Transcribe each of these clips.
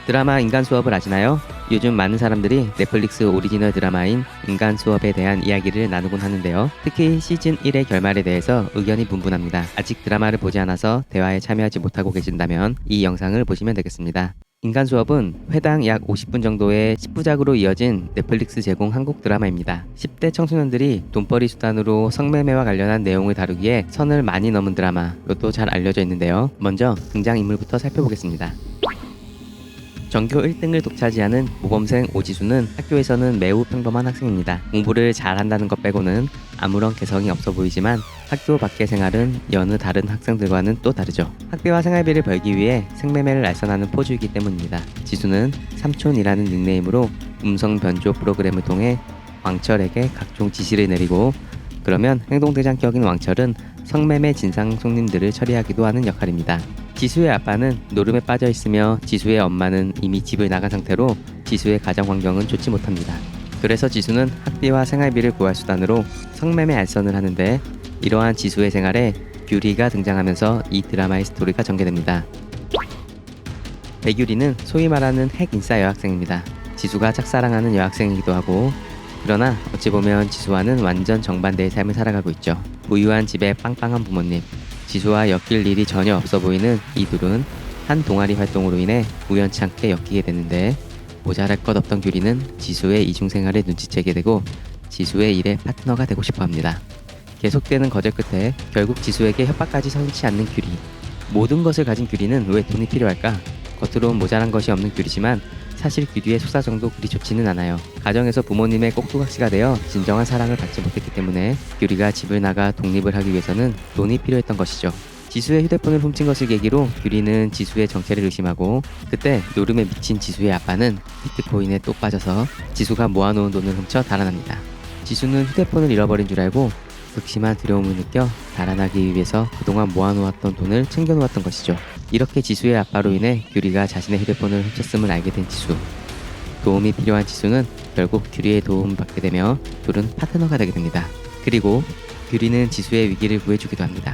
드라마 인간 수업을 아시나요? 요즘 많은 사람들이 넷플릭스 오리지널 드라마인 인간 수업에 대한 이야기를 나누곤 하는데요. 특히 시즌 1의 결말에 대해서 의견이 분분합니다. 아직 드라마를 보지 않아서 대화에 참여하지 못하고 계신다면 이 영상을 보시면 되겠습니다. 인간 수업은 회당 약 50분 정도의 10부작으로 이어진 넷플릭스 제공 한국 드라마입니다. 10대 청소년들이 돈벌이 수단으로 성매매와 관련한 내용을 다루기에 선을 많이 넘은 드라마로도 잘 알려져 있는데요. 먼저 등장인물부터 살펴보겠습니다. 전교 1등을 독차지하는 모범생 오지수는 학교에서는 매우 평범한 학생입니다. 공부를 잘한다는 것 빼고는 아무런 개성이 없어 보이지만 학교 밖의 생활은 여느 다른 학생들과는 또 다르죠. 학비와 생활비를 벌기 위해 생매매를 알선하는 포주이기 때문입니다. 지수는 삼촌이라는 닉네임으로 음성 변조 프로그램을 통해 왕철에게 각종 지시를 내리고, 그러면 행동대장격인 왕철은 성매매 진상 손님들을 처리하기도 하는 역할입니다. 지수의 아빠는 노름에 빠져 있으며 지수의 엄마는 이미 집을 나간 상태로 지수의 가정 환경은 좋지 못합니다. 그래서 지수는 학비와 생활비를 구할 수단으로 성매매 알선을 하는데, 이러한 지수의 생활에 규리가 등장하면서 이 드라마의 스토리가 전개됩니다. 배규리는 소위 말하는 핵 인싸 여학생입니다. 지수가 짝사랑하는 여학생이기도 하고, 그러나 어찌 보면 지수와는 완전 정반대의 삶을 살아가고 있죠. 부유한 집에 빵빵한 부모님, 지수와 엮일 일이 전혀 없어 보이는 이 둘은 한 동아리 활동으로 인해 우연치 않게 엮이게 되는데, 모자랄 것 없던 규리는 지수의 이중생활을 눈치채게 되고 지수의 일에 파트너가 되고 싶어 합니다. 계속되는 거절 끝에 결국 지수에게 협박까지 서슴지 않는 규리. 모든 것을 가진 규리는 왜 돈이 필요할까? 겉으론 모자란 것이 없는 규리지만 사실 규리의 속사정도 그리 좋지는 않아요. 가정에서 부모님의 꼭두각시가 되어 진정한 사랑을 받지 못했기 때문에 규리가 집을 나가 독립을 하기 위해서는 돈이 필요했던 것이죠. 지수의 휴대폰을 훔친 것을 계기로 규리는 지수의 정체를 의심하고, 그때 노름에 미친 지수의 아빠는 비트코인에 또 빠져서 지수가 모아놓은 돈을 훔쳐 달아납니다. 지수는 휴대폰을 잃어버린 줄 알고 극심한 두려움을 느껴 달아나기 위해서 그동안 모아놓았던 돈을 챙겨놓았던 것이죠. 이렇게 지수의 아빠로 인해 규리가 자신의 휴대폰을 훔쳤음을 알게 된 지수. 도움이 필요한 지수는 결국 규리의 도움을 받게 되며 둘은 파트너가 되게 됩니다. 그리고 규리는 지수의 위기를 구해주기도 합니다.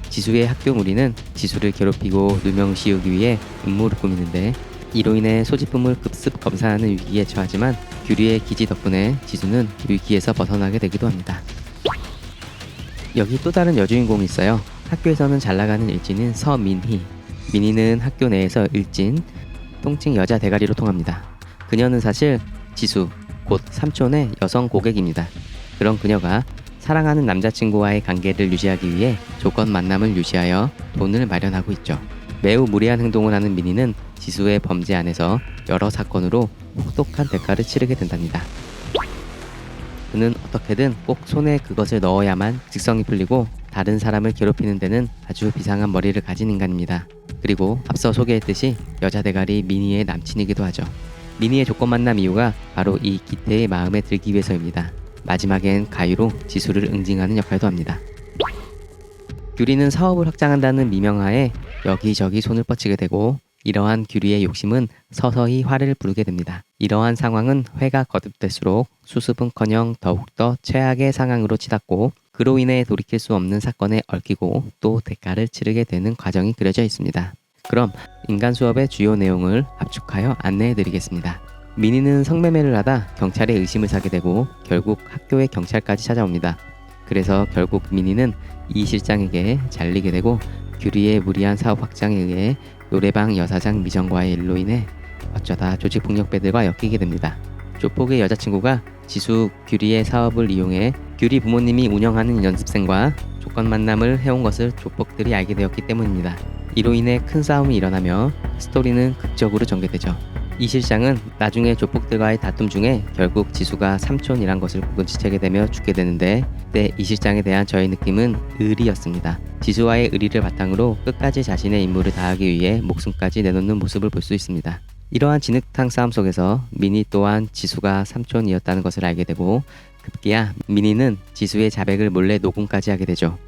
지수의 학교 무리는 지수를 괴롭히고 누명 씌우기 위해 음모를 꾸미는데, 이로 인해 소지품을 급습 검사하는 위기에 처하지만 규리의 기지 덕분에 지수는 위기에서 벗어나게 되기도 합니다. 여기 또 다른 여주인공이 있어요. 학교에서는 잘나가는 일진인 서민희. 민희는 학교 내에서 일진, 통칭 여자 대가리로 통합니다. 그녀는 사실 지수, 곧 삼촌의 여성 고객입니다. 그런 그녀가 사랑하는 남자친구와의 관계를 유지하기 위해 조건 만남을 유지하여 돈을 마련하고 있죠. 매우 무리한 행동을 하는 민희는 지수의 범죄 안에서 여러 사건으로 혹독한 대가를 치르게 된답니다. 그는 어떻게든 꼭 손에 그것을 넣어야만 직성이 풀리고 다른 사람을 괴롭히는 데는 아주 비상한 머리를 가진 인간입니다. 그리고 앞서 소개했듯이 여자 대가리 미니의 남친이기도 하죠. 미니의 조건 만남 이유가 바로 이 기태의 마음에 들기 위해서입니다. 마지막엔 가위로 지수를 응징하는 역할도 합니다. 규리는 사업을 확장한다는 미명하에 여기저기 손을 뻗치게 되고, 이러한 규리의 욕심은 서서히 화를 부르게 됩니다. 이러한 상황은 회가 거듭될수록 수습은커녕 더욱더 최악의 상황으로 치닫고, 그로 인해 돌이킬 수 없는 사건에 얽히고 또 대가를 치르게 되는 과정이 그려져 있습니다. 그럼 인간 수업의 주요 내용을 압축하여 안내해 드리겠습니다. 민희는 성매매를 하다 경찰의 의심을 사게 되고 결국 학교에 경찰까지 찾아옵니다. 그래서 결국 민희는 이 실장에게 잘리게 되고, 규리의 무리한 사업 확장에 의해 노래방 여사장 미정과의 일로 인해 어쩌다 조직폭력배들과 엮이게 됩니다. 조폭의 여자친구가 지수, 규리의 사업을 이용해 규리 부모님이 운영하는 연습생과 조건 만남을 해온 것을 조폭들이 알게 되었기 때문입니다. 이로 인해 큰 싸움이 일어나며 스토리는 극적으로 전개되죠. 이 실장은 나중에 조폭들과의 다툼 중에 결국 지수가 삼촌이란 것을 눈치채게 되며 죽게 되는데, 그때 이 실장에 대한 저의 느낌은 의리였습니다. 지수와의 의리를 바탕으로 끝까지 자신의 임무를 다하기 위해 목숨까지 내놓는 모습을 볼 수 있습니다. 이러한 진흙탕 싸움 속에서 민희 또한 지수가 삼촌이었다는 것을 알게 되고, 급기야 민희는 지수의 자백을 몰래 녹음까지 하게 되죠.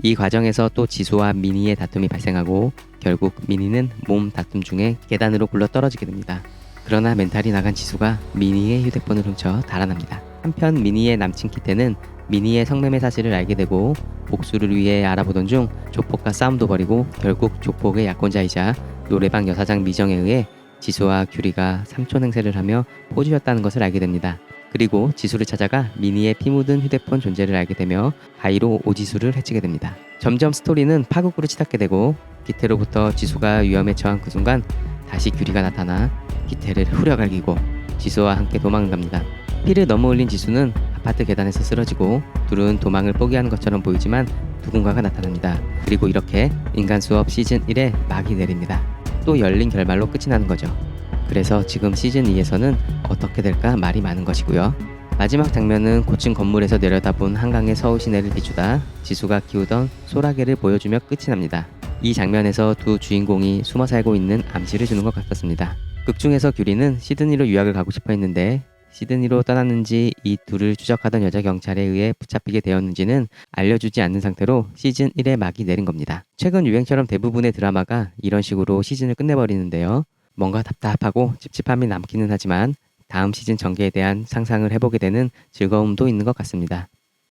이 과정에서 또 지수와 민희의 다툼이 발생하고 결국 민희는 몸 다툼 중에 계단으로 굴러 떨어지게 됩니다. 그러나 멘탈이 나간 지수가 민희의 휴대폰을 훔쳐 달아납니다. 한편 민희의 남친 기태는 민희의 성매매 사실을 알게 되고 복수를 위해 알아보던 중 조폭과 싸움도 벌이고 결국 조폭의 약혼자이자 노래방 여사장 미정에 의해 지수와 규리가 삼촌 행세를 하며 포주였다는 것을 알게 됩니다. 그리고 지수를 찾아가 미니의 피 묻은 휴대폰 존재를 알게 되며 바위로 오지수를 해치게 됩니다. 점점 스토리는 파국으로 치닫게 되고 기태로부터 지수가 위험에 처한 그 순간 다시 규리가 나타나 기태를 후려갈기고 지수와 함께 도망을 갑니다. 피를 너무 흘린 지수는 아파트 계단에서 쓰러지고 둘은 도망을 포기하는 것처럼 보이지만 누군가가 나타납니다. 그리고 이렇게 인간 수업 시즌 1에 막이 내립니다. 또 열린 결말로 끝이 나는 거죠. 그래서 지금 시즌 2에서는 어떻게 될까 말이 많은 것이고요. 마지막 장면은 고층 건물에서 내려다본 한강의 서울 시내를 비추다 지수가 키우던 소라게를 보여주며 끝이 납니다. 이 장면에서 두 주인공이 숨어 살고 있는 암시를 주는 것 같았습니다. 극 중에서 규리는 시드니로 유학을 가고 싶어 했는데 시드니로 떠났는지 이 둘을 추적하던 여자 경찰에 의해 붙잡히게 되었는지는 알려주지 않는 상태로 시즌 1의 막이 내린 겁니다. 최근 유행처럼 대부분의 드라마가 이런 식으로 시즌을 끝내버리는데요. 뭔가 답답하고 찝찝함이 남기는 하지만 다음 시즌 전개에 대한 상상을 해보게 되는 즐거움도 있는 것 같습니다.